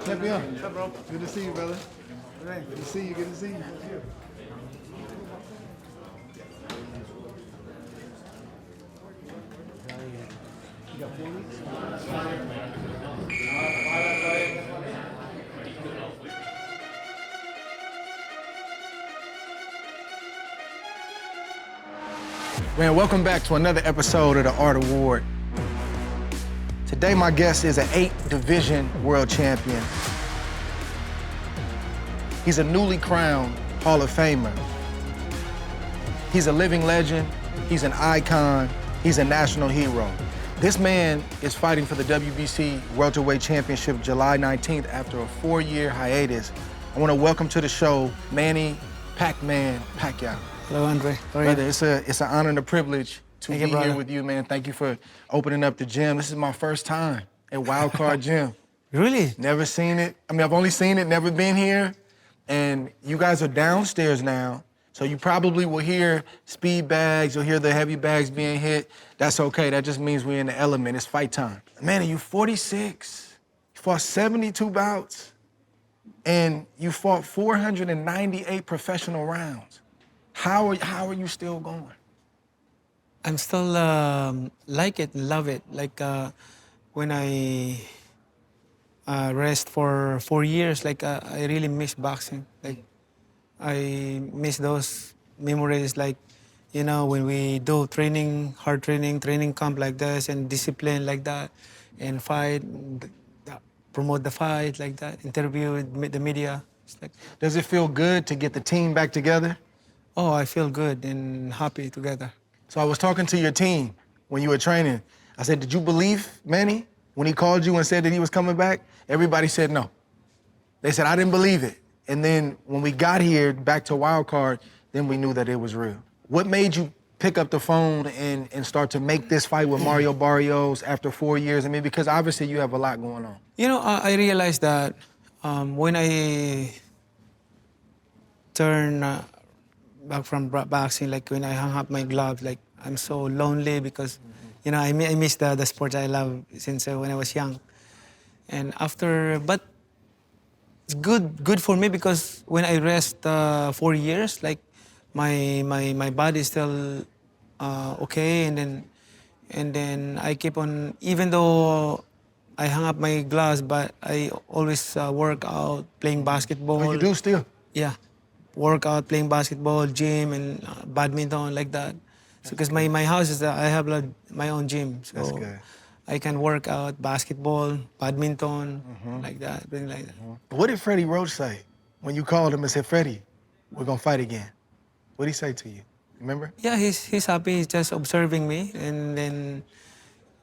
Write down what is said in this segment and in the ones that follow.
Champion. What's up, bro? Good to see you, brother. Good to see you. Good to see you. You got 4 weeks? Man, welcome back to another episode of the Art Award. Today, my guest is an 8-division world champion. He's a newly crowned Hall of Famer. He's a living legend. He's an icon. He's a national hero. This man is fighting for the WBC Welterweight Championship July 19th after a 4-year hiatus. I want to welcome to the show Manny "PacMan" Pacquiao. Hello, Andre. Brother, it's an honor and a privilege to be here with you, man. Thank you for opening up the gym. This is my first time at Wildcard Gym. Really? Never seen it. I mean, I've only seen it, never been here. And you guys are downstairs now, so you probably will hear speed bags, you'll hear the heavy bags being hit. That's okay, that just means we're in the element. It's fight time. Man, you 46. You fought 72 bouts, and you fought 498 professional rounds. How are you still going? I'm still like it, love it. Like when I rest for 4 years, like I really miss boxing. Like I miss those memories, like, you know, when we do training, hard training camp like this, and discipline like that, and fight, promote the fight like that, interview with the media. It's like, does it feel good to get the team back together? Oh, I feel good and happy together. So I was talking to your team when you were training. I said, did you believe Manny when he called you and said that he was coming back? Everybody said no. They said, I didn't believe it. And then when we got here back to Wildcard, then we knew that it was real. What made you pick up the phone and start to make this fight with Mario Barrios after 4 years? I mean, because obviously you have a lot going on. You know, I realized that when I turn back from boxing, like when I hung up my gloves, like I'm so lonely because, you know, I miss the sport I love since when I was young. And after, but it's good for me because when I rest 4 years, like my body is still okay, and then I keep on, even though I hung up my gloves, but I always work out, playing basketball. Oh, you do still? Yeah. Work out, playing basketball, gym, and badminton, like that. So, because my house is, I have my own gym. So that's good. I can work out, basketball, badminton, like that, things like that. What did Freddie Roach say when you called him and said, Freddie, we're gonna fight again? What did he say to you? Remember? Yeah, he's happy. He's just observing me, and then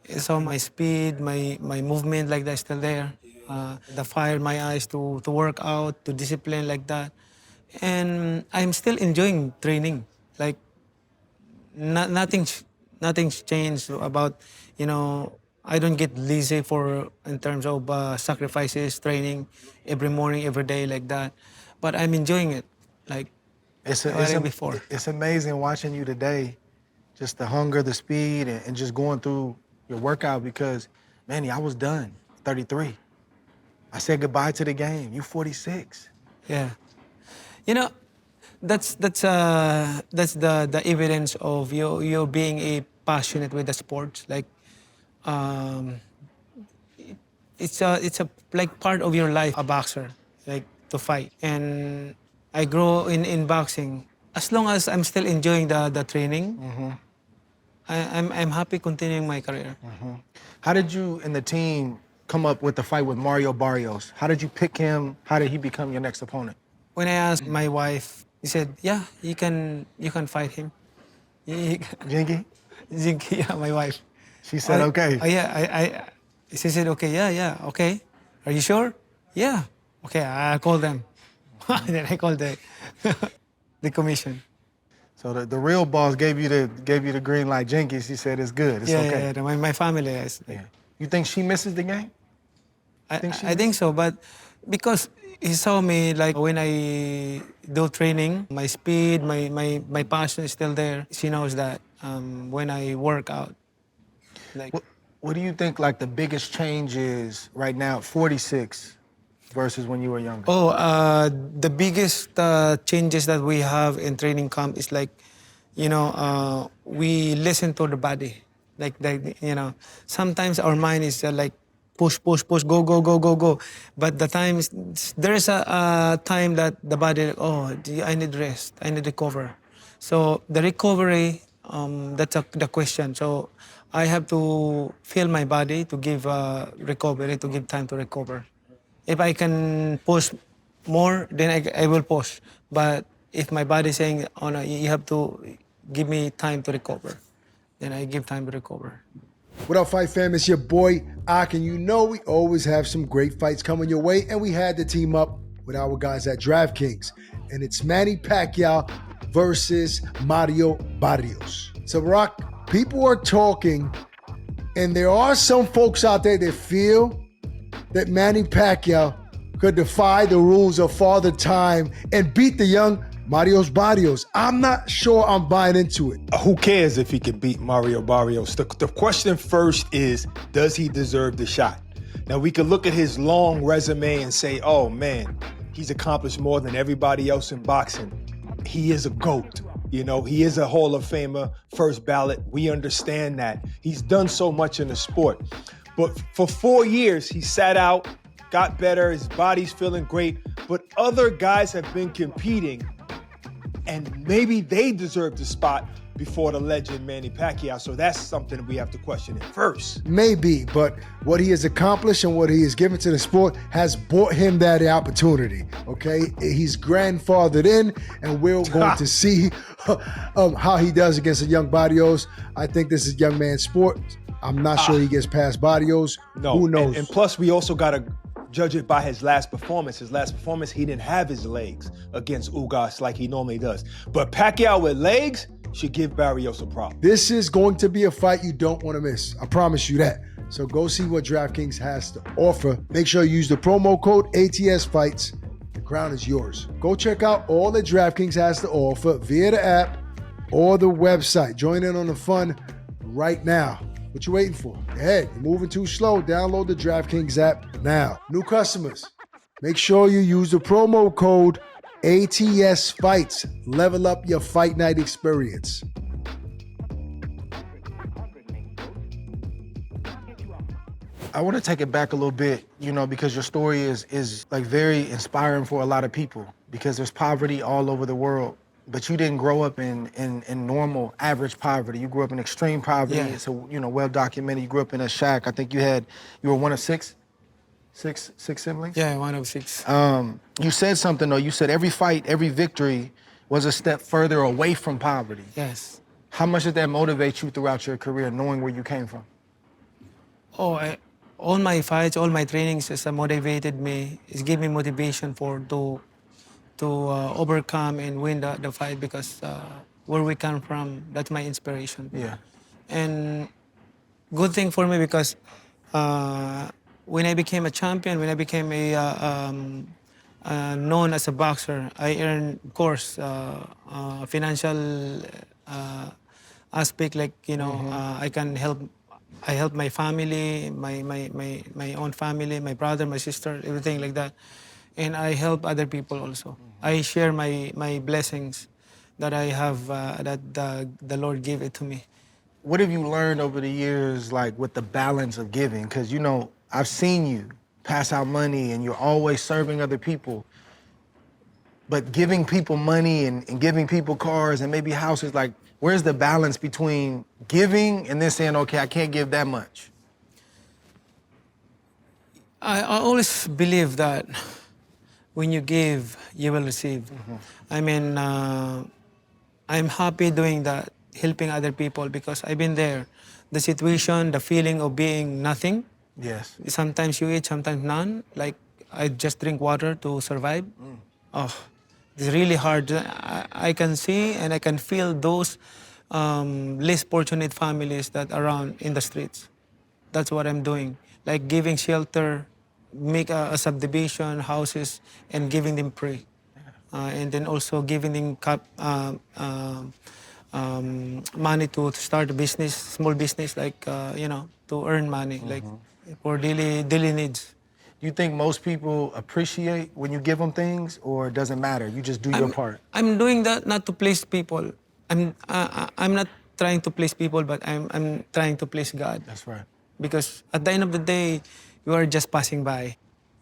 he saw my speed, my movement, like that, still there. The fire in my eyes to work out, to discipline, like that. And I'm still enjoying training. Like nothing's changed about, you know, I don't get lazy in terms of sacrifices, training every morning, every day, like that. But I'm enjoying it, like before. It's amazing watching you today, just the hunger, the speed, and just going through your workout because, Manny, I was done, 33. I said goodbye to the game. You 46. Yeah. You know, that's the evidence of you being a passionate with the sport. Like, it's a like part of your life, a boxer, like to fight. And I grow in boxing as long as I'm still enjoying the training, I'm happy continuing my career. How did you and the team come up with the fight with Mario Barrios? How did you pick him? How did he become your next opponent? When I asked my wife, he said, "Yeah, you can fight him." Jinkee? Jinkee, yeah, my wife. She said, okay. Yeah, she said, okay, yeah, okay. Are you sure? Yeah. Okay, I'll call them. Then I called the commission. So the real boss gave you the green light. Jinkee, she said it's good, it's okay. Yeah, my family is. Yeah. You think she misses the game? I think so, but because he saw me like when I do training, my speed, my passion is still there. She knows that when I work out. Like, What do you think like the biggest change is right now at 46 versus when you were younger? the biggest changes that we have in training camp is like, we listen to the body. Like, sometimes our mind is like push, go, go, go, go, go. But there's a time that the body, like, oh, I need rest, I need recover. So the recovery, that's the question. So I have to feel my body to give recovery, to give time to recover. If I can push more, then I will push. But if my body is saying, oh no, you have to give me time to recover, then I give time to recover. What up, Fight Fam? It's your boy, Ak, and you know we always have some great fights coming your way, and we had to team up with our guys at DraftKings. And it's Manny Pacquiao versus Mario Barrios. So, Rock, people are talking, and there are some folks out there that feel that Manny Pacquiao could defy the rules of Father Time and beat the young Mario Barrios. I'm not sure I'm buying into it. Who cares if he can beat Mario Barrios? The question first is, does he deserve the shot? Now, we can look at his long resume and say, oh man, he's accomplished more than everybody else in boxing. He is a GOAT. You know, he is a Hall of Famer, first ballot. We understand that. He's done so much in the sport. But for 4 years, he sat out, got better, his body's feeling great, but other guys have been competing, and maybe they deserve the spot before the legend Manny Pacquiao. So that's something we have to question it first. Maybe, but what he has accomplished and what he has given to the sport has bought him that opportunity, okay? He's grandfathered in, and we're going to see how he does against the young Barrios. I think this is young man's sport. I'm not sure he gets past Barrios. No, who knows? And plus, we also got to judge it by his last performance. His last performance, he didn't have his legs against Ugas like he normally does. But Pacquiao with legs should give Barrios a problem. This is going to be a fight you don't want to miss. I promise you that. So go see what DraftKings has to offer. Make sure you use the promo code ATSFights. The crown is yours. Go check out all that DraftKings has to offer via the app or the website. Join in on the fun right now. What you waiting for? Go ahead. You're moving too slow. Download the DraftKings app now. New customers, make sure you use the promo code ATSFights. Level up your fight night experience. I want to take it back a little bit, because your story is like very inspiring for a lot of people, because there's poverty all over the world. But you didn't grow up in normal, average poverty. You grew up in extreme poverty. Yeah. It's well documented. You grew up in a shack. I think you were one of six siblings? Yeah, one of six. You said something though. You said every fight, every victory was a step further away from poverty. Yes. How much did that motivate you throughout your career, knowing where you came from? All my fights, all my trainings has motivated me. It's given me motivation to overcome and win the fight, because where we come from, that's my inspiration. Yeah. And good thing for me, because when I became a champion, when I became known as a boxer, I earned, of course, financial aspect, like, I help my family, my own family, my brother, my sister, everything like that. And I help other people also. I share my blessings that I have, that the Lord gave it to me. What have you learned over the years, like with the balance of giving? Because, I've seen you pass out money and you're always serving other people. But giving people money and giving people cars and maybe houses, like, where's the balance between giving and then saying, okay, I can't give that much? I always believe that when you give, you will receive. I mean, I'm happy doing that, helping other people, because I've been there. The situation, the feeling of being nothing. Yes. Sometimes you eat, sometimes none. Like, I just drink water to survive. Oh, it's really hard. I can see and I can feel those less fortunate families that are around in the streets. That's what I'm doing. Like giving shelter, make a subdivision, houses, and giving them free. And then also giving them money to start a business, small business, like, to earn money, like for daily needs. Do you think most people appreciate when you give them things, or it doesn't matter? You just do your part? I'm doing that not to please people. I'm not trying to please people, but I'm trying to please God. That's right. Because at the end of the day, you are just passing by.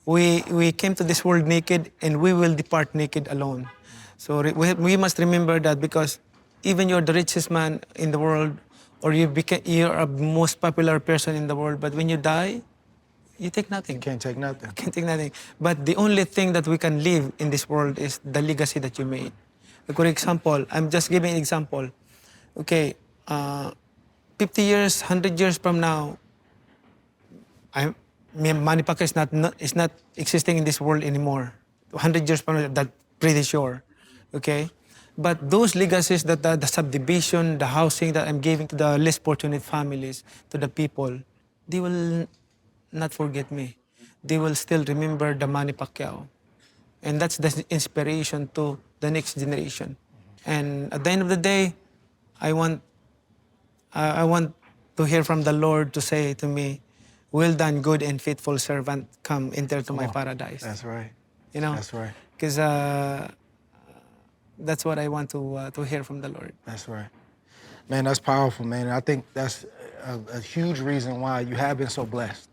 We came to this world naked, and we will depart naked alone. So we must remember that, because even you're the richest man in the world, or you're a most popular person in the world, but when you die, you take nothing. You can't take nothing. Can't take nothing. But the only thing that we can live in this world is the legacy that you made. For example, I'm just giving an example. Okay, 50 years, 100 years from now, Manny Pacquiao is not existing in this world anymore. 100 years from now, that's pretty sure. Okay? But those legacies, that the subdivision, the housing that I'm giving to the less fortunate families, to the people, they will not forget me. They will still remember the Manny Pacquiao. And that's the inspiration to the next generation. And at the end of the day, I want to hear from the Lord to say to me, well done, good and faithful servant, come enter to my paradise. That's right. You know? That's right. Because that's what I want to hear from the Lord. That's right. Man, that's powerful, man. And I think that's a huge reason why you have been so blessed,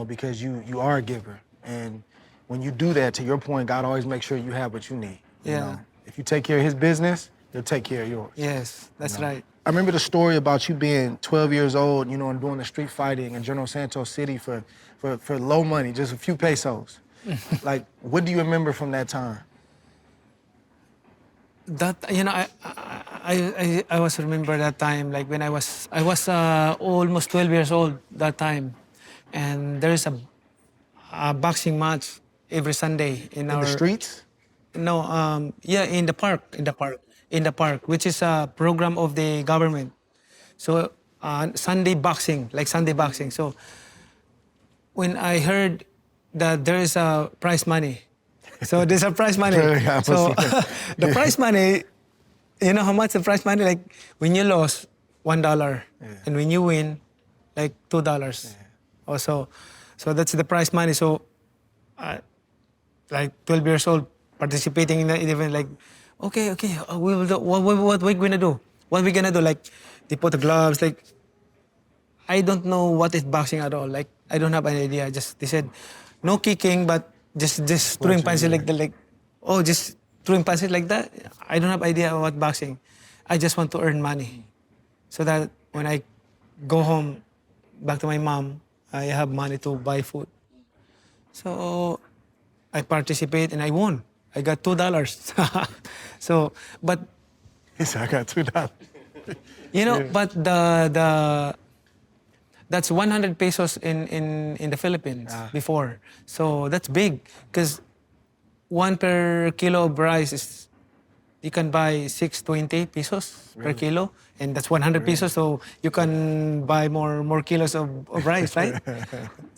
because you are a giver. And when you do that, to your point, God always makes sure you have what you need. Yeah. If you take care of his business, he'll take care of yours. Yes, that's right. I remember the story about you being 12 years old, and doing the street fighting in General Santos City for low money, just a few pesos. Like, what do you remember from that time? That, I was remember that time, like when I was almost 12 years old that time, and there is a boxing match every Sunday in the streets? No, in the park, which is a program of the government. So Sunday boxing. So when I heard that there is a prize money, so there's a prize money. So the prize money, you know how much the prize money? Like when you lost, $1, and when you win, like $2. Also, so that's the prize money. So, like 12 years old, participating in the event, like, okay, we will do, what we're gonna do? What we gonna do? Like, they put the gloves, like, I don't know what is boxing at all. Like, I don't have an idea. Just, they said, no kicking, but just throwing punches like that, just throwing punches like that. I don't have idea about boxing. I just want to earn money. So that when I go home, back to my mom, I have money to buy food. So I participate and I won. I got $2. So, but He said, I got $2. but that's 100 pesos in the Philippines before. So that's big, because 1 per kilo of rice is, you can buy 620 pesos per kilo, and that's 100 pesos, so you can buy more kilos of rice, right?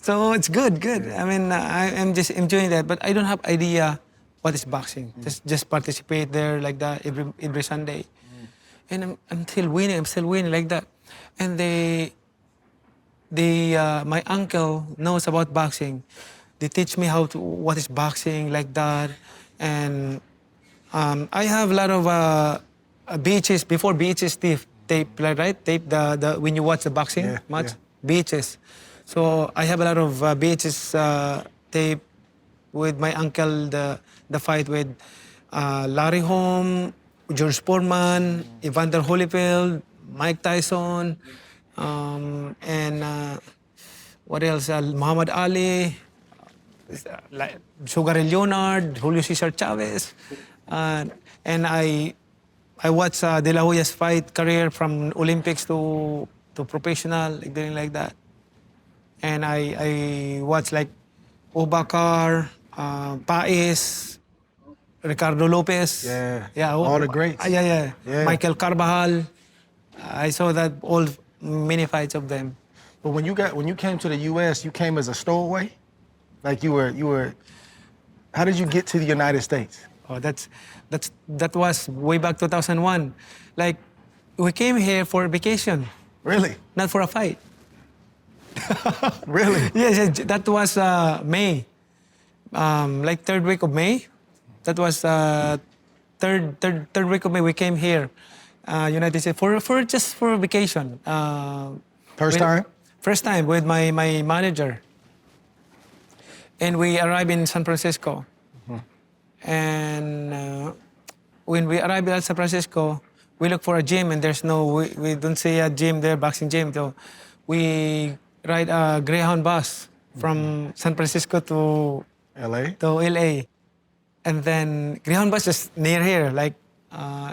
So it's good. I mean, I'm just enjoying that, but I don't have idea what is boxing. Just participate there like that every Sunday. And I'm still winning like that. And my uncle knows about boxing. They teach me what is boxing like that. And I have a lot of VHS, before VHS tape, right? Tape, when you watch the boxing match, VHS. So I have a lot of VHS tape with my uncle, the fight with Larry Holm, George Foreman, Evander Holyfield, Mike Tyson, and what else? Muhammad Ali, like Sugar Ray Leonard, Julio Cesar Chavez, and I watched De La Hoya's fight career from Olympics to professional, like doing like that. And I watched like Obakar, Paes, Ricardo Lopez. Yeah, all the greats. Yeah. Michael Carvajal. I saw that all many fights of them. But when you came to the U.S., you came as a stowaway, like you were. How did you get to the United States? Oh, that was way back 2001. Like, we came here for vacation, Really? not for a fight. Really? Yes, that was May, like third week of May. That was third week of May. We came here, United States just for vacation. First time? First time with my manager. And we arrived in San Francisco. And when we arrived at San Francisco, we look for a gym and we don't see a gym there, boxing gym. So we ride a Greyhound bus from San Francisco to L.A.? LA. And then Greyhound bus is near here, like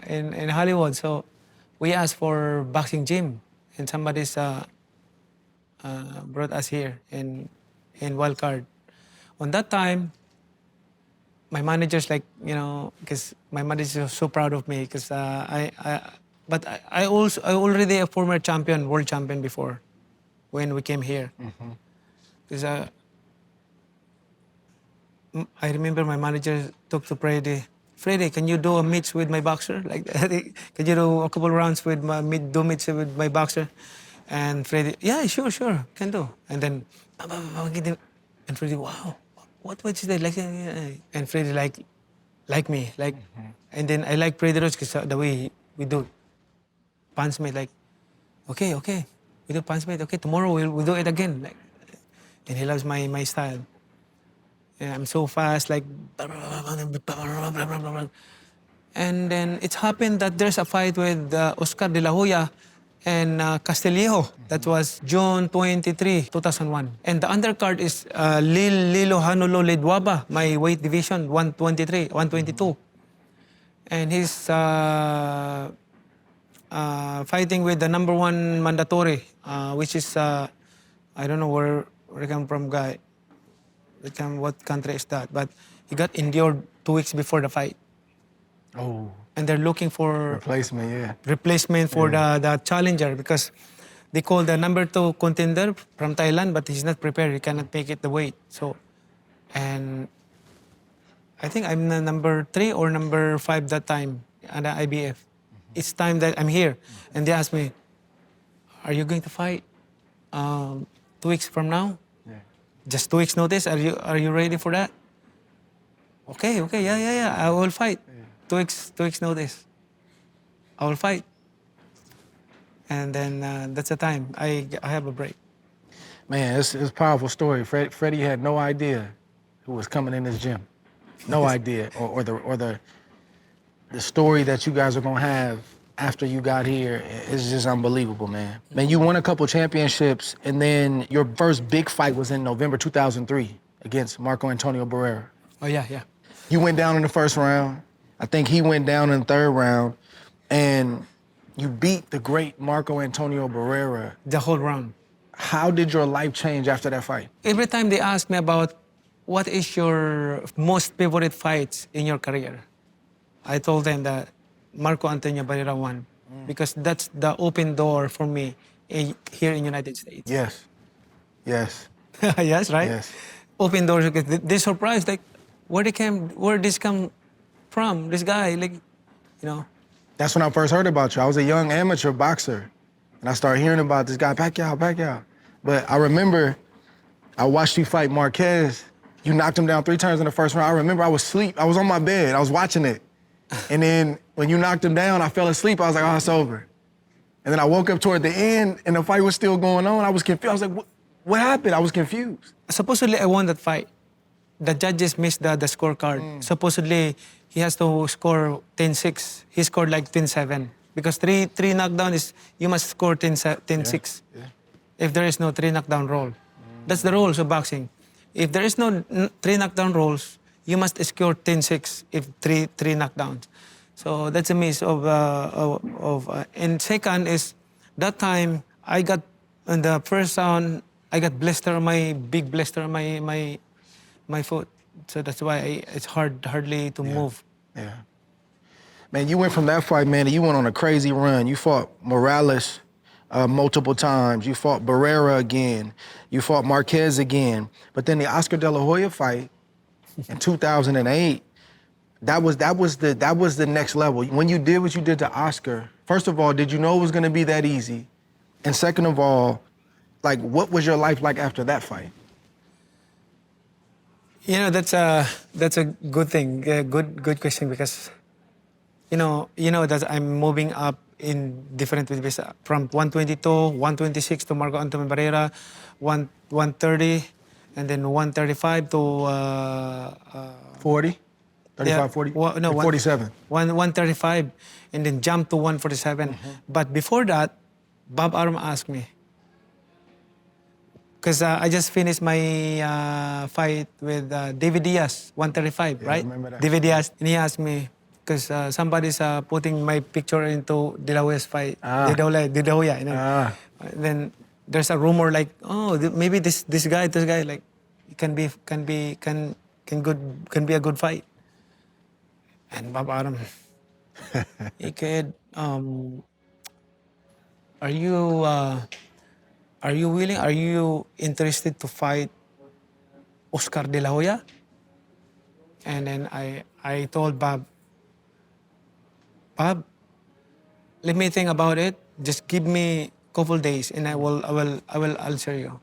in Hollywood. So we asked for boxing gym and somebody's brought us here in Wildcard. On that time, my manager's like, because my manager is so proud of me because I already a former champion, world champion before when we came here. Because I remember my manager talked to Freddie. Freddie, can you do a match with my boxer? Like, can you do a couple rounds with match with my boxer? And Freddie, yeah, sure, can do. And then, and Freddie, wow, what is that? Like, and Freddie like me, like, and then I like Freddie Roach because the way we do punch mate, like, okay, we do punch mate, okay, tomorrow we'll do it again, like, and he loves my style. And I'm so fast, like, and then it happened that there's a fight with Oscar De La Hoya and Castillejo. That was June 23, 2001. And the undercard is Lilo Hanulo Ledwaba, my weight division, 122. And he's fighting with the number one mandatory, which is, I don't know where he come from, guy. What country is that? But he got injured 2 weeks before the fight. Oh. And they're looking for replacement for the challenger because they call the number 2 contender from Thailand, but he's not prepared. He cannot make it the weight. So, and I think I'm the number 3 or number 5 that time at the IBF. It's time that I'm here. And they asked me, are you going to fight 2 weeks from now? Just 2 weeks notice. Are you ready for that? Okay, yeah. I will fight. 2 weeks notice. I will fight. And then that's the time I have a break. Man, it's a powerful story. Freddie had no idea who was coming in this gym. No idea, or the story that you guys are gonna have after you got here is just unbelievable, man. Man, you won a couple championships, and then your first big fight was in November 2003 against Marco Antonio Barrera. Oh yeah. You went down in the first round. I think he went down in the third round, and you beat the great Marco Antonio Barrera. The whole round. How did your life change after that fight? Every time they ask me about what is your most favorite fights in your career, I told them that Marco Antonio Barrera won because that's the open door for me here in United States. Yes. Yes, right? Yes. Open doors because they surprised, like, where this come from, this guy, like, That's when I first heard about you. I was a young amateur boxer, and I started hearing about this guy, Pacquiao. But I remember I watched you fight Marquez. You knocked him down 3 times in the first round. I remember I was asleep. I was on my bed. I was watching it. And then when you knocked him down, I fell asleep. I was like, oh, it's over. And then I woke up toward the end, and the fight was still going on. I was confused. I was like, what happened? I was confused. supposedly I won that fight. the judges missed the scorecard. Supposedly, he has to score 10-6. He scored like 10-7. Because three knockdown is, you must score 10-6. If there is no 3 knockdown roll. That's the rules of boxing. If there is no 3 knockdown rolls, you must score 10-6 if three knockdowns. So that's a miss of and second is, that time I got, in the first round, I got big blister on my foot. So that's why it's hardly to move. Yeah. Man, you went from that fight, man, and you went on a crazy run. You fought Morales multiple times. You fought Barrera again. You fought Marquez again. But then the Oscar De La Hoya fight in 2008, that was the next level. When you did what you did to Oscar, first of all, did you know it was going to be that easy? And second of all, like, what was your life like after that fight? You know, that's a good thing, good question, because you know that I'm moving up in different ways, from 122, 126 to Marco Antonio Barrera, 130, and then 135 to 40? 35, yeah, 40? No, 47. 135, and then jump to 147. But before that, Bob Arum asked me, because I just finished my fight with David Diaz, 135, Yeah, I right? remember that. David Diaz, and he asked me, because somebody's putting my picture into De La Hoya's fight, De La Hoya, you know? Then there's a rumor like, oh, maybe this guy, like, can be a good fight. And Bob Arum, he could, are you willing? Are you interested to fight Oscar De La Hoya? And then I told Bob, let me think about it. Just give me a couple days, and I will answer you.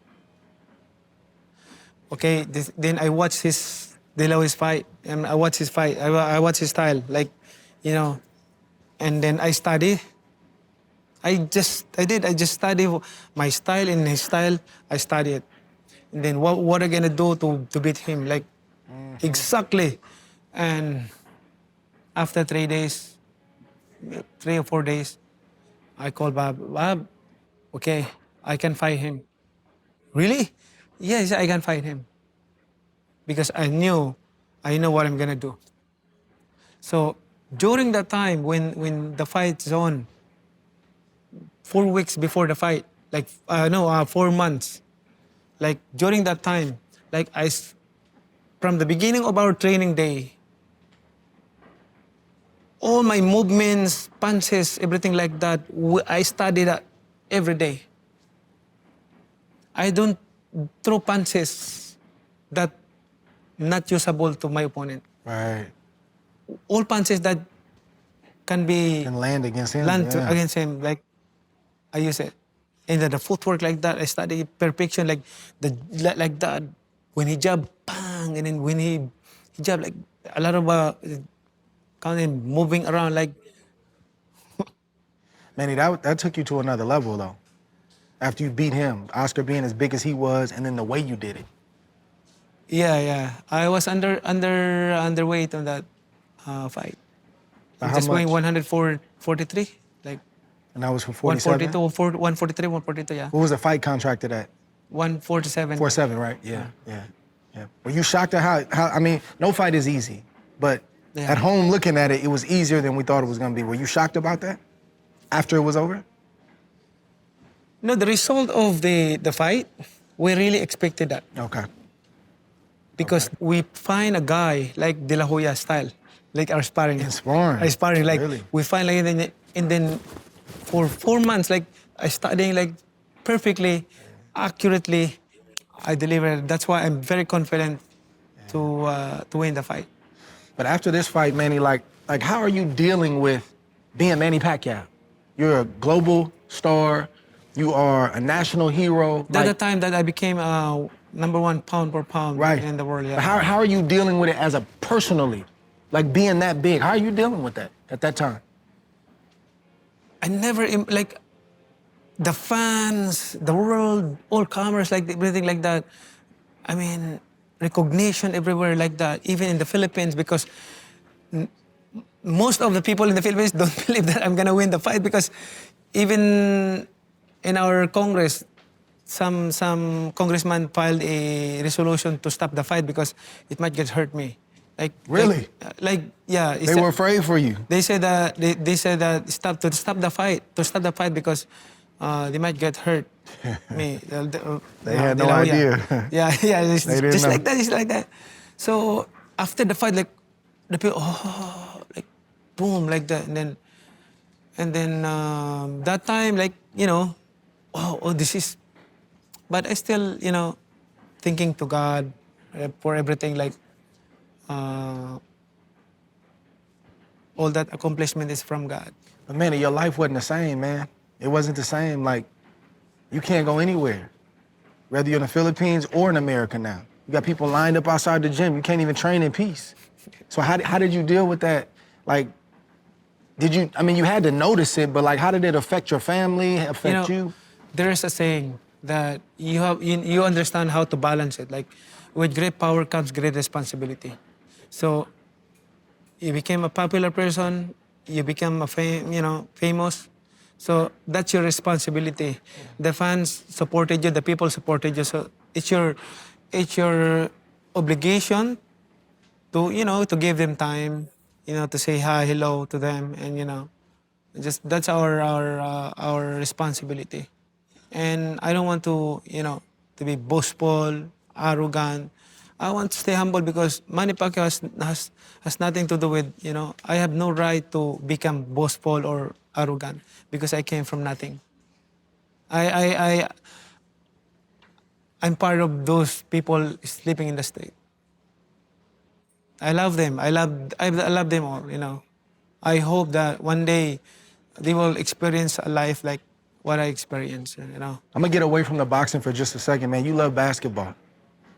Okay. Then I watched his De La Hoya's fight, and I watched his fight. I watched his style, like, you know, and then I study. I just study my style and his style. I study it, and then what am I gonna do to beat him? Like, exactly. And after 3 days, 3 or 4 days, I called Bob. Bob, okay, I can fight him. Really? Yes, I can fight him. Because I know what I'm gonna do. So during that time, when the fight's on, 4 weeks before the fight, like 4 months, like during that time, like from the beginning of our training day, all my movements, punches, everything like that, I study that every day. I don't throw punches that not usable to my opponent. Right. All punches that can be And land against him. against him, like, I use it. And then the footwork like that, I study perfection, like that. When he jab, bang, and then when he jab, like a lot of kind of moving around, like. Manny, that took you to another level, though. After you beat him, Oscar being as big as he was, and then the way you did it. Yeah. I was underweight on that fight. By Just how weighing much? 143, like. And that was for 47? 143, 142, yeah. What was the fight contracted at? 147. 47, right? Yeah. Were you shocked at how I mean, no fight is easy, but at home looking at it, it was easier than we thought it was going to be. Were you shocked about that after it was over? No, the result of the fight, we really expected that. Okay. Because we find a guy like De La Hoya style, like our sparring. Our sparring, like, really? we find like, and then for 4 months, like, I studying like perfectly, accurately, I delivered. That's why I'm very confident to win the fight. But after this fight, Manny, like how are you dealing with being Manny Pacquiao? You're a global star. You are a national hero. That's the time that I became #1 pound per pound in the world. Yeah. But how are you dealing with it as a personally, like being that big? How are you dealing with that at that time? I never, like, the fans, the world, all comers, like everything like that. I mean, recognition everywhere like that, even in the Philippines, because most of the people in the Philippines don't believe that I'm gonna win the fight, because even in our Congress, some congressman filed a resolution to stop the fight because it might get hurt me. Really? Yeah. They were afraid for you. They said that they said that stop the fight because they might get hurt. Me. They had no idea. Yeah. It's They didn't just know. like that. It's like that. So after the fight, like the people, like boom, like that, and then that time, like this is. But I still, thinking to God for everything, like all that accomplishment is from God. But man, your life wasn't the same, man. It wasn't the same. Like, you can't go anywhere, whether you're in the Philippines or in America now. You got people lined up outside the gym. You can't even train in peace. So how did you deal with that? Like, you had to notice it, but like, how did it affect your family, affect you? There is a saying that you understand how to balance it. Like, with great power comes great responsibility. So you became a popular person, you become famous. So that's your responsibility. The fans supported you, the people supported you. So it's your obligation to give them time, to say hi, hello to them, and just that's our responsibility. And I don't want to be boastful, arrogant. I want to stay humble because Manny Pacquiao has nothing to do with, I have no right to become boastful or arrogant because I came from nothing. I'm part of those people sleeping in the street. I love them. I love them all, I hope that one day they will experience a life like what I experienced, I'm gonna get away from the boxing for just a second, man. You love basketball.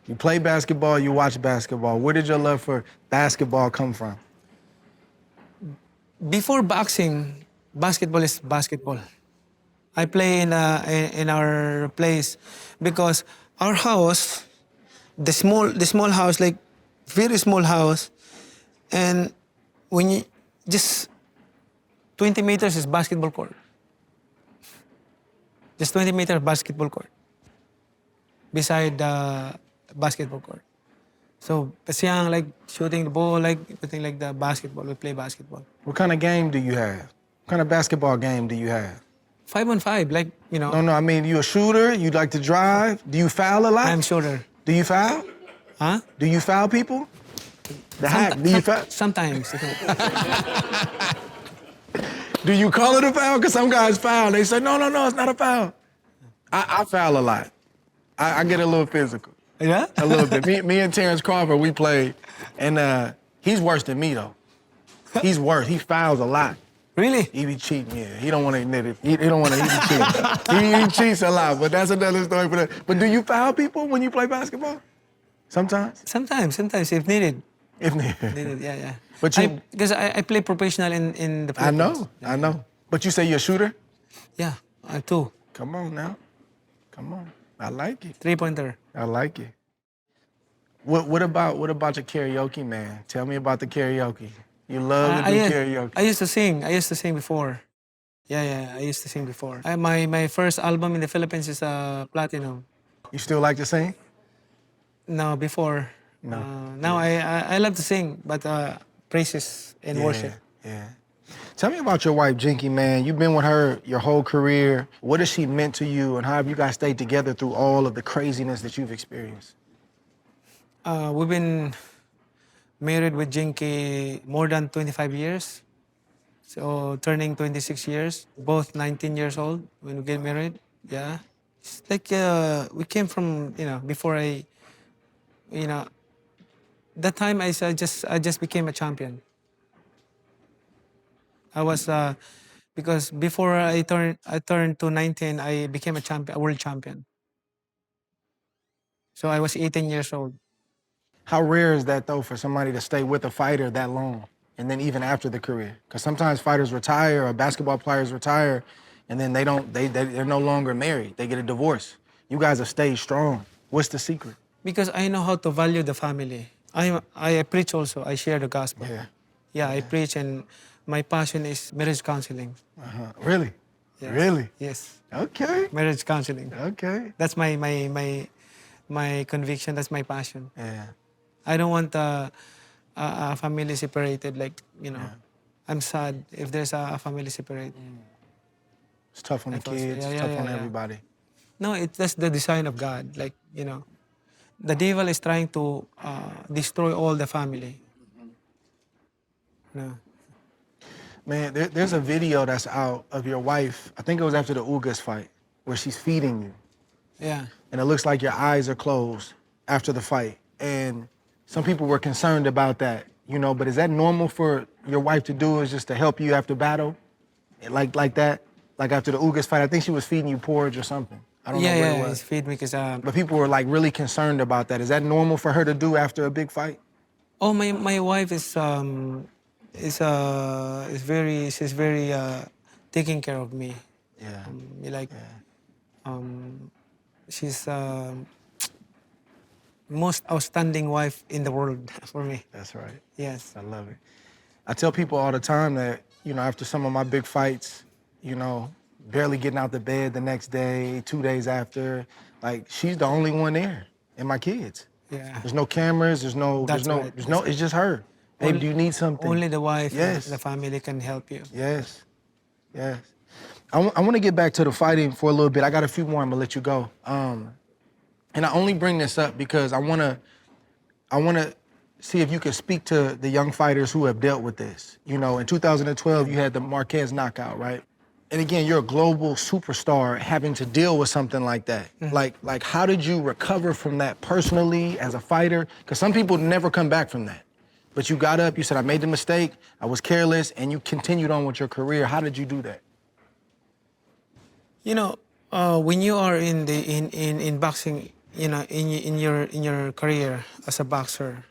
You play basketball, you watch basketball. Where did your love for basketball come from? Before boxing, basketball is basketball. I play in our place because our house, the small house, like very small house, and when you just 20 meters is basketball court. Just 20 meters basketball court. Beside the basketball court. So, as young, like shooting the ball, like everything like the basketball, we play basketball. What kind of game do you have? What kind of basketball game do you have? 5-on-5, like, No, I mean, you a shooter? You like to drive? Do you foul a lot? I'm shooter. Do you foul? Huh? Do you foul people? The hack, do you foul? Sometimes. Do you call it a foul? Because some guys foul. They say, no, it's not a foul. I foul a lot. I get a little physical. Yeah? A little bit. Me and Terrence Crawford, we played, and he's worse than me, though. He's worse. He fouls a lot. Really? He be cheating, yeah. He don't want to admit it. He don't want to. He be cheating. he cheats a lot, but that's another story for that. But do you foul people when you play basketball? Sometimes? Sometimes, if needed. If needed. Needed, yeah. But you... Because I play professional in the Philippines. I know. But you say you're a shooter? Yeah, I too. Come on now. Come on. I like it. 3-pointer. I like it. What about your karaoke, man? Tell me about the karaoke. You love to do karaoke. I used to sing before. Yeah, I used to sing before. My first album in the Philippines is platinum. You still like to sing? No, before. No. Now I love to sing, but praises and worship. Yeah. Tell me about your wife, Jinkee, man. You've been with her your whole career. What has she meant to you, and how have you guys stayed together through all of the craziness that you've experienced? We've been married with Jinkee more than 25 years. So turning 26 years, both 19 years old when we get married. Yeah. It's like we came from, before that time I just became a champion. I was because before I turned to 19, I became a world champion. So I was 18 years old. How rare is that, though, for somebody to stay with a fighter that long, and then even after the career? Because sometimes fighters retire, or basketball players retire, and then they're no longer married. They get a divorce. You guys have stayed strong. What's the secret? Because I know how to value the family. I preach also. I share the gospel. Yeah. Yeah, I preach, and my passion is marriage counseling. Really? Yes. Really? Yes, Okay. marriage counseling. Okay. That's my conviction. That's my passion. Yeah. I don't want a family separated. Like, I'm sad if there's a family separated. It's tough on the That was- kids. yeah, It's yeah, tough yeah, on yeah. everybody. No, that's the design of God. Like, the devil is trying to destroy all the family. No. Man, there's a video that's out of your wife. I think it was after the Ugas fight, where she's feeding you. Yeah. And it looks like your eyes are closed after the fight. And some people were concerned about that, but is that normal for your wife to do, is just to help you after battle? Like that? Like after the Ugas fight, I think she was feeding you porridge or something. I don't know what it Yeah, was. it's feed me because But people were like really concerned about that. Is that normal for her to do after a big fight? my wife is she's very taking care of me. Yeah. Like she's most outstanding wife in the world for me. That's right. Yes. I love it. I tell people all the time that, after some of my big fights, barely getting out the bed the next day, 2 days after, like she's the only one there, and my kids. Yeah. There's no cameras, That's right. it's just her. Babe, do you need something? Only the wife Yes. and the family can help you. Yes, yes. I want to get back to the fighting for a little bit. I got a few more, I'm gonna let you go. And I only bring this up because I wanna see if you can speak to the young fighters who have dealt with this. In 2012, you had the Marquez knockout, right? And again, you're a global superstar having to deal with something like that. Like, how did you recover from that personally as a fighter? Because some people never come back from that. But you got up, you said, I made the mistake, I was careless, and you continued on with your career. How did you do that? When you are in boxing, in your career as a boxer,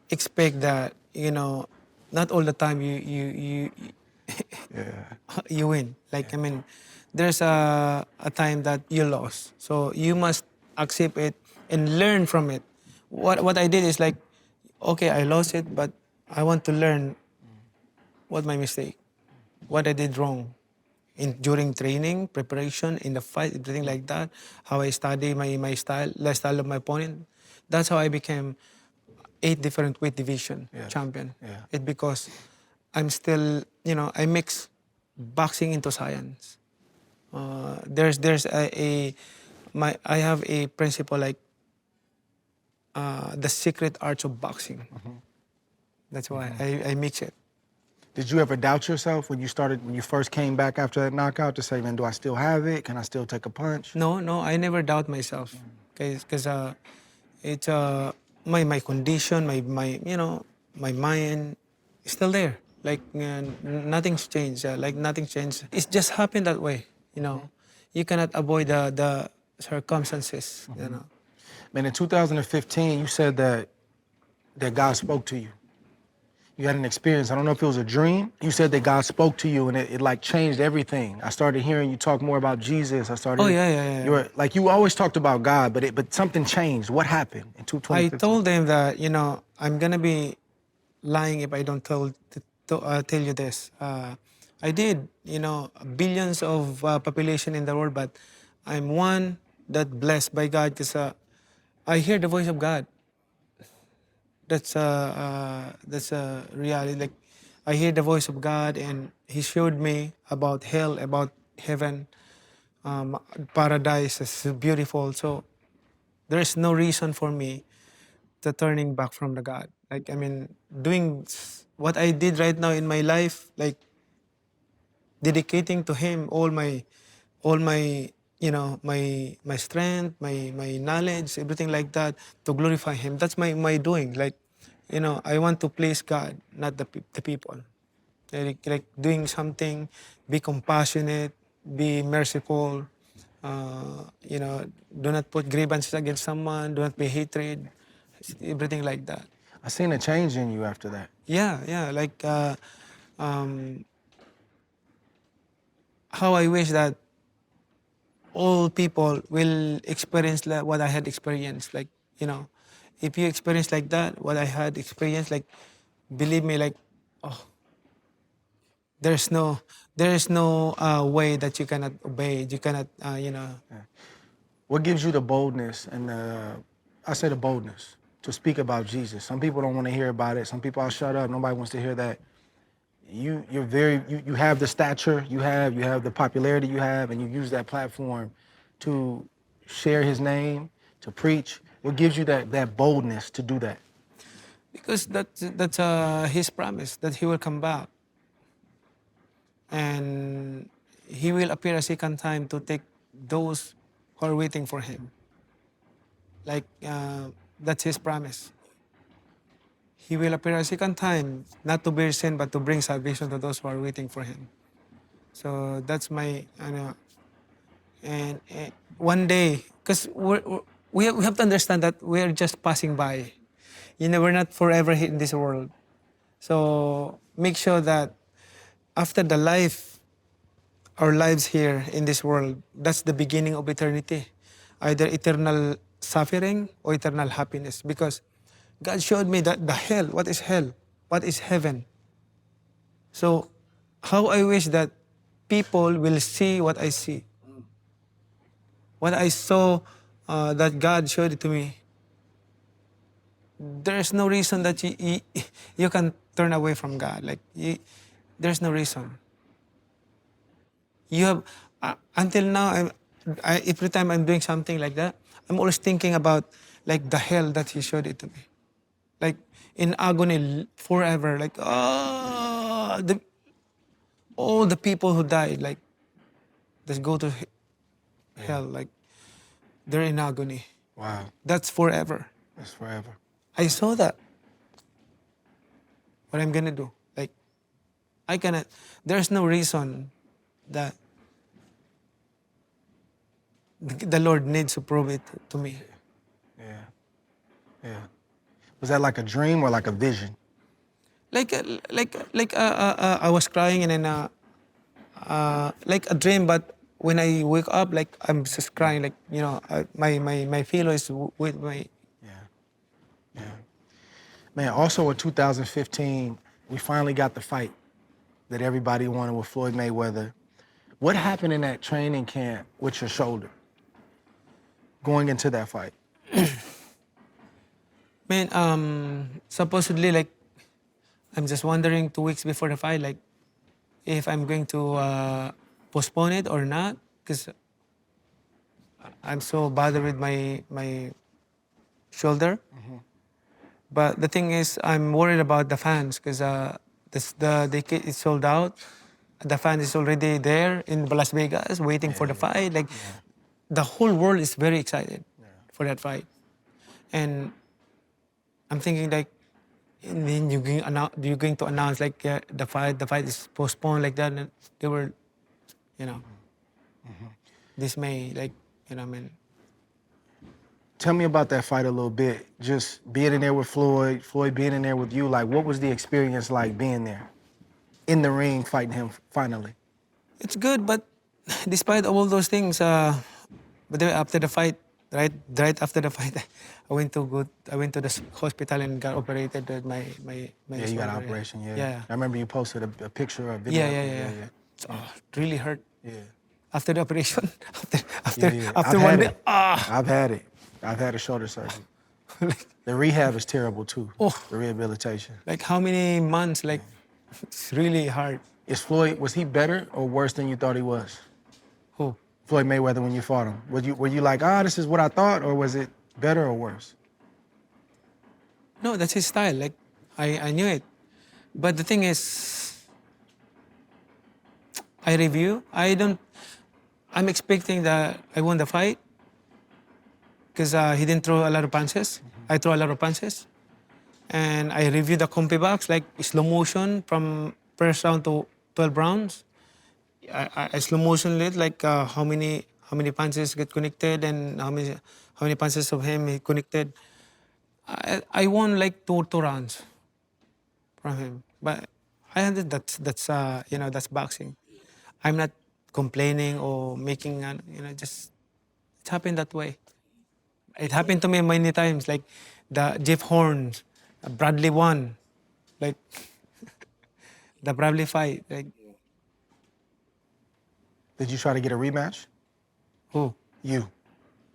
expect that not all the time you you win. Like there's a time that you lost, so you must accept it and learn from it. What I did is like, okay, I lost it, but I want to learn what my mistake, what I did wrong. During training, preparation, in the fight, everything like that, how I study my style, the style of my opponent. That's how I became 8 different weight division champion. Yeah. It's because I'm still, I mix boxing into science. There's I have a principle like the secret arts of boxing. That's why I mix it. Did you ever doubt yourself when you first came back after that knockout to say, man, do I still have it? Can I still take a punch? No, I never doubt myself, because it's my condition, my my mind is still there. Like nothing's changed. Nothing changed. It's just happened that way. You cannot avoid the circumstances. Man, in 2015, you said that God spoke to you. You had an experience. I don't know if it was a dream. You said that God spoke to you and it like changed everything. I started hearing you talk more about Jesus. I started. Oh, yeah. You were like, you always talked about God, but something changed. What happened in 2015? I told them that I'm gonna be lying if I don't tell you this. I did billions of population in the world, but I'm one that blessed by God because I hear the voice of God. That's a reality. Like I hear the voice of God, and He showed me about hell, about heaven, paradise is beautiful. So there is no reason for me to turning back from the God. Like doing what I did right now in my life, like dedicating to Him all my my strength, my knowledge, everything like that, to glorify Him. That's my doing. Like, I want to please God, not the people. Like doing something, be compassionate, be merciful. Do not put grievances against someone. Do not be hatred. Everything like that. I seen a change in you after that. Yeah. Like how I wish that all people will experience what I had experienced. Like, you know, if you experience like that, what I had experienced, like, believe me, like, oh, there's no, way that you cannot obey. You cannot, What gives you the boldness and I say the boldness to speak about Jesus? Some people don't want to hear about it. Some people, I'll shut up. Nobody wants to hear that. You have the stature you have the popularity you have, and you use that platform to share his name, to preach. What gives you that boldness to do that? because that's his promise that he will come back, and he will appear a second time to take those who are waiting for him. Like, that's his promise. He will appear a second time, not to bear sin, but to bring salvation to those who are waiting for him. So that's my, and one day, because we have to understand that we're just passing by. We're not forever here in this world. So make sure that after our lives here in this world, that's the beginning of eternity. Either eternal suffering or eternal happiness. Because God showed me that the hell, what is hell? What is heaven? So how I wish that people will see what I see. What I saw, that God showed it to me. There's no reason that you can turn away from God. Like, there's no reason. You have, until now, every time I'm doing something like that, I'm always thinking about, like, the hell that He showed it to me. Like, in agony forever. Like, all the people who died, like, just go to hell. Like, they're in agony. Wow, That's forever. that's forever. I saw that. What I'm gonna do? Like, I cannot. There's no reason that the Lord needs to prove it to me. Yeah. Was that like a dream or like a vision? I was crying, and then like a dream, but when I wake up, like, I'm just crying. Like, my pillow is with my. Yeah. Man, also in 2015, we finally got the fight that everybody wanted with Floyd Mayweather. What happened in that training camp with your shoulder going into that fight? Man, supposedly, like, I'm just wondering 2 weeks before the fight, like, if I'm going to postpone it or not, because I'm so bothered with my shoulder. But the thing is, I'm worried about the fans, because the ticket is sold out. The fan is already there in Las Vegas waiting for the fight. Like, the whole world is very excited for that fight. And I'm thinking, like, and then you're going to announce, like, the fight is postponed, like that. And they were, dismayed, like, I mean. Tell me about that fight a little bit. Just being in there with Floyd being in there with you. Like, what was the experience like being there in the ring fighting him finally? It's good, but despite all those things, but then after the fight, right after the fight, I went to the hospital and got operated with my Yeah, you got an operation, yeah. Yeah. I remember you posted a picture or a video. Yeah. It really hurt. Yeah. After the operation, Yeah. after I've one had day, it. I've had it. I've had a shoulder surgery. The rehab is terrible too. Oh. The rehabilitation. like, how many months? Like, it's really hard. Was he better or worse than you thought he was? Who? Floyd Mayweather, when you fought him. Were you like, this is what I thought, or was it better or worse? No, that's his style. Like, I knew it. But the thing is, I'm expecting that I won the fight, because he didn't throw a lot of punches. I throw a lot of punches. And I reviewed the comfy box, like, slow motion from first round to 12 rounds. I slow motion it, like, how many punches get connected, and how many punches of him he connected. I won like two rounds from him. But I understand that's boxing. I'm not complaining or making, just it happened that way. It happened to me many times, like the Jeff Horn, Bradley won, like the Bradley fight. Like Did you try to get a rematch? who? You.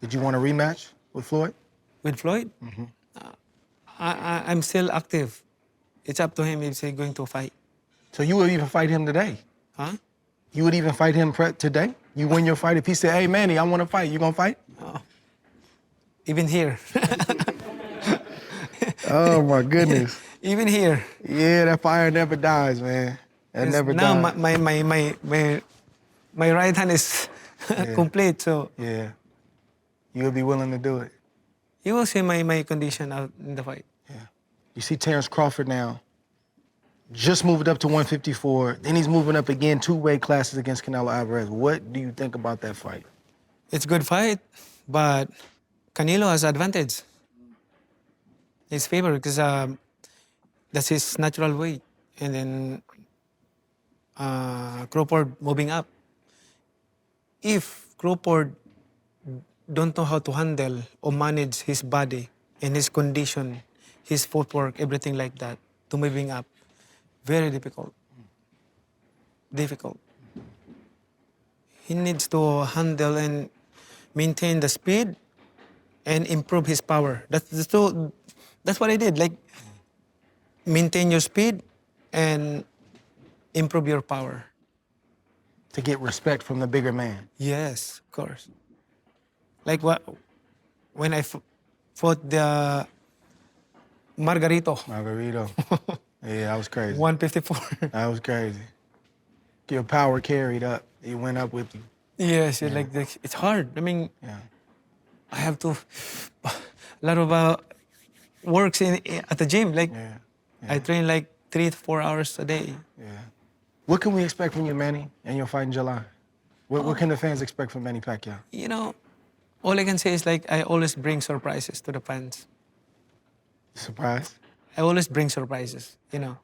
Did you want a rematch with Floyd? With Floyd? I'm still active. It's up to him if he's going to fight. So you would even fight him today? Huh? You would even fight him today? You win your fight. If he said, hey, Manny, I want to fight, you going to fight? Even here. Oh, my goodness. Even here. Yeah, that fire never dies, man. That never now dies. my right hand is complete, so Yeah. You would be willing to do it. you will see my condition out in the fight. Yeah. You see Terrence Crawford now, just moved up to 154. Then he's moving up again 2 weight classes against Canelo Alvarez. What do you think about that fight? It's a good fight, but Canelo has advantage. His favor because that's his natural weight, and then Crawford moving up. If Crawford don't know how to handle or manage his body and his condition, his footwork, everything like that, to moving up, very difficult. Difficult. He needs to handle and maintain the speed and improve his power. That's what I did. Like, maintain your speed and improve your power. To get respect from the bigger man. Yes, of course. Like when I fought the Margarito, Margarito. Yeah, that was crazy. 154. That was crazy. Your power carried up. He went up with you. Yes, it's hard. I mean, Yeah. I have to a lot of works at the gym. Like Yeah. I train like 3 to 4 hours a day. Yeah. What can we expect from you, Manny, and your fight in July? What can the fans expect from Manny Pacquiao? You know, all I can say is like I always bring surprises to the fans. Surprise? I always bring surprises. You know,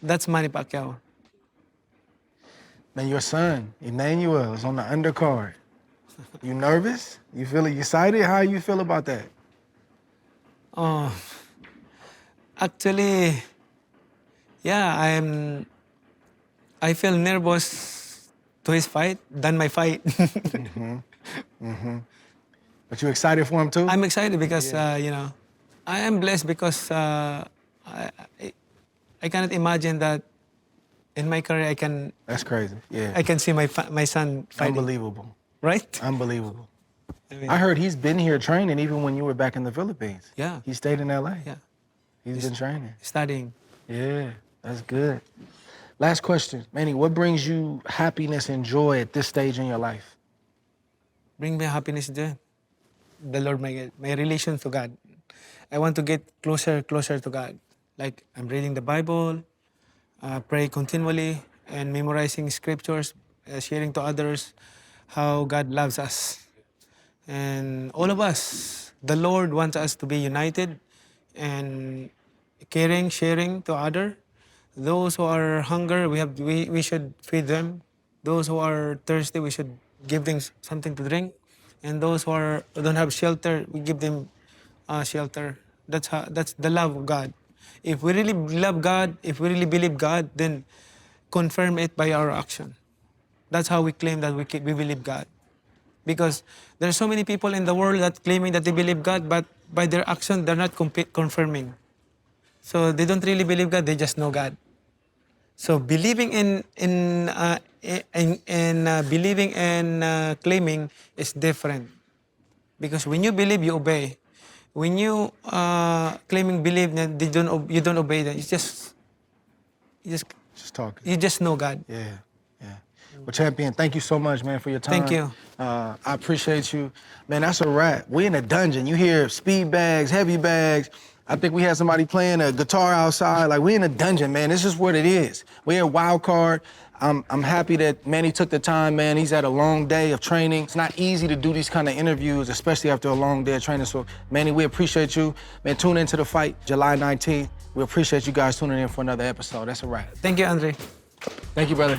that's Manny Pacquiao. Man, your son, Emmanuel, is on the undercard. You nervous? You feeling excited? How you feel about that? Oh, actually, yeah, I feel nervous to his fight than my fight. But you excited for him too? I'm excited because you know, I am blessed because I cannot imagine that in my career That's crazy. Yeah. I can see my son fighting. Unbelievable. Right? Unbelievable. I mean, I heard he's been here training even when you were back in the Philippines. Yeah. He stayed in LA. Yeah, He's been training. studying. Yeah, that's good. Last question. Manny, what brings you happiness and joy at this stage in your life? Bring me happiness, joy. The Lord, my relation to God. I want to get closer to God. Like I'm reading the Bible, pray continually, and memorizing scriptures, sharing to others how God loves us. And all of us, the Lord wants us to be united and caring, sharing to others. Those who are hunger, we should feed them. Those who are thirsty, we should give them something to drink. And those who don't have shelter, we give them shelter. That's the love of God. If we really love God, if we really believe God, then confirm it by our action. That's how we claim that we believe God. Because there are so many people in the world that claiming that they believe God, but by their action, they're not confirming. So they don't really believe God, they just know God. So believing in believing and claiming is different. Because when you believe, you obey. When you claiming believe, you don't obey them. Just talking. You just know God. Yeah, yeah. Well, champion, thank you so much, man, for your time. Thank you. I appreciate you. Man, that's a wrap. We in a dungeon. You hear speed bags, heavy bags. I think we had somebody playing a guitar outside. Like, we in a dungeon, man. This is what it is. We're at Wildcard. I'm happy that Manny took the time, man. He's had a long day of training. It's not easy to do these kind of interviews, especially after a long day of training. So, Manny, we appreciate you. Man, tune into the fight July 19th. We appreciate you guys tuning in for another episode. That's a wrap. Thank you, Andre. Thank you, brother.